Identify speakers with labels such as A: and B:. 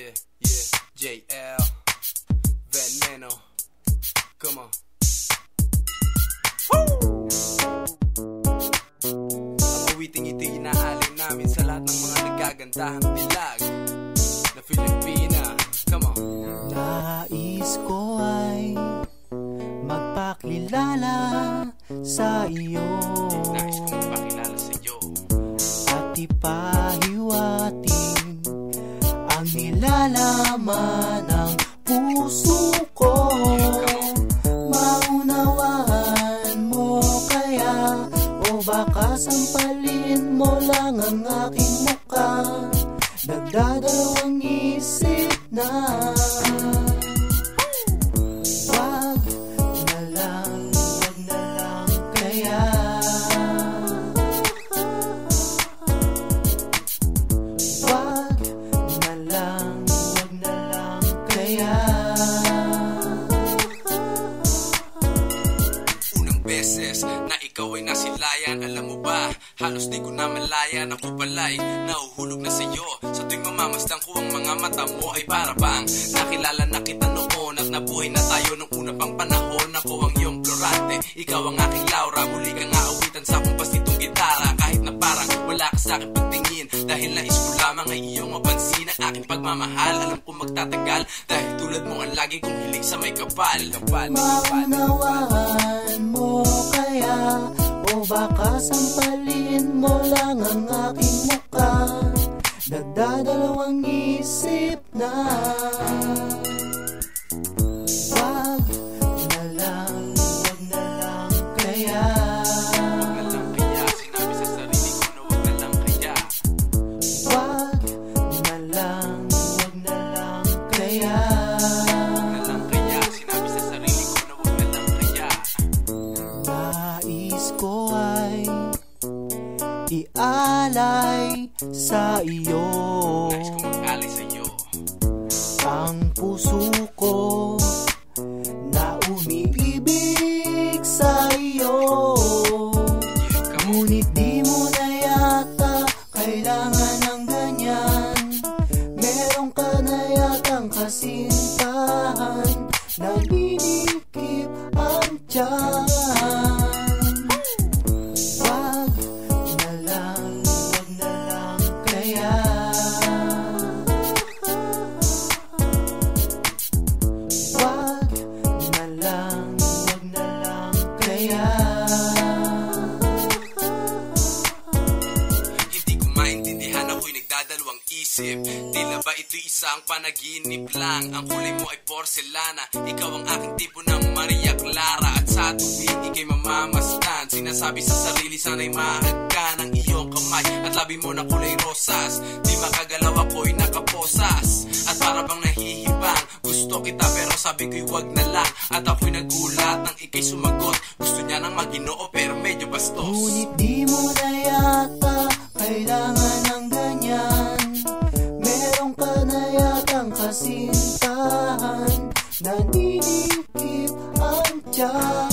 A: Yeah, JL Veneno. Come on. Woo! Ang awiting ito'y inaalin namin sa lahat ng mga nagagandahang dilag na Filipina. Come on.
B: Nais ko ay magpakilala sa iyo.
A: Nais ko magpakilala sa iyo
B: at ipahiwatig ang nilalaman ng puso ko. Maunawaan mo kaya, o baka sampalin mo lang ang aking mukha. Nagdadalawang isip na wag na lang kaya. Wag na lang kaya.
A: Unang beses na ikaw ay nasilayan, alam mo ba, halos di ko na malaya. Ako pala'y nahuhulog na sa'yo. Sa tuwing mamamasdan ko ang mga mata mo ay para bang nakilala na kita noon at nabuhay na tayo nung una pang panahon. Ako ang iyong Florante, ikaw ang aking Laura. Muli kang aawitan sa kumpas nitong gitara. Kahit na parang wala ka sa aking pagtingin, dahil nais ko lamang ay iyong mapansin ang aking pagmamahal. Alam ko magtatagal, dahil tulad mo ang lagi kong hiling sa may kapal.
B: Maunawaan mo kaya, o baka sampalin mo lang ang aking mukha. Nagdadalawang isip na wag na lang kaya.
A: Wag na lang kaya, sinabi sa sarili ko na wag na lang kaya.
B: Wag na lang kaya.
A: Wag na lang kaya, sinabi sa sarili ko na wag na lang kaya.
B: Nais ko ay ialay sa iyo.
A: Nais ko mag-alay sa iyo
B: Ang puso ko na umiibig sa iyo. Ngunit di mo na yata kailangan ng ganyan. Meron ka na yatang kasintahan na dinikip ang tiyan. Wag na lang kaya. Wag na lang kaya.
A: Hindi ko maintindihan, ako'y nagdadalawang isip. Tila ba ito'y isang panaginip lang? Ang kulay mo ay porselana, ikaw ang aking tipo ng Maria Clara. At sa tuwing ika'y mamamasdan, sinasabi sa sarili sana'y mahal ka ng iyong kamay at labi mo na kulay rosas. Di makagalaw ako'y nakaposas at para bang nahihibang. Gusto kita pero sabi ko'y wag na lang. At ako'y nagulat nang ika'y sumagot. Gusto niya ng Maginoo pero medyo bastos.
B: Ngunit di mo na yata kailangan ng ganyan. Meron ka na yatang kasintahan na dinikip ang tiyan.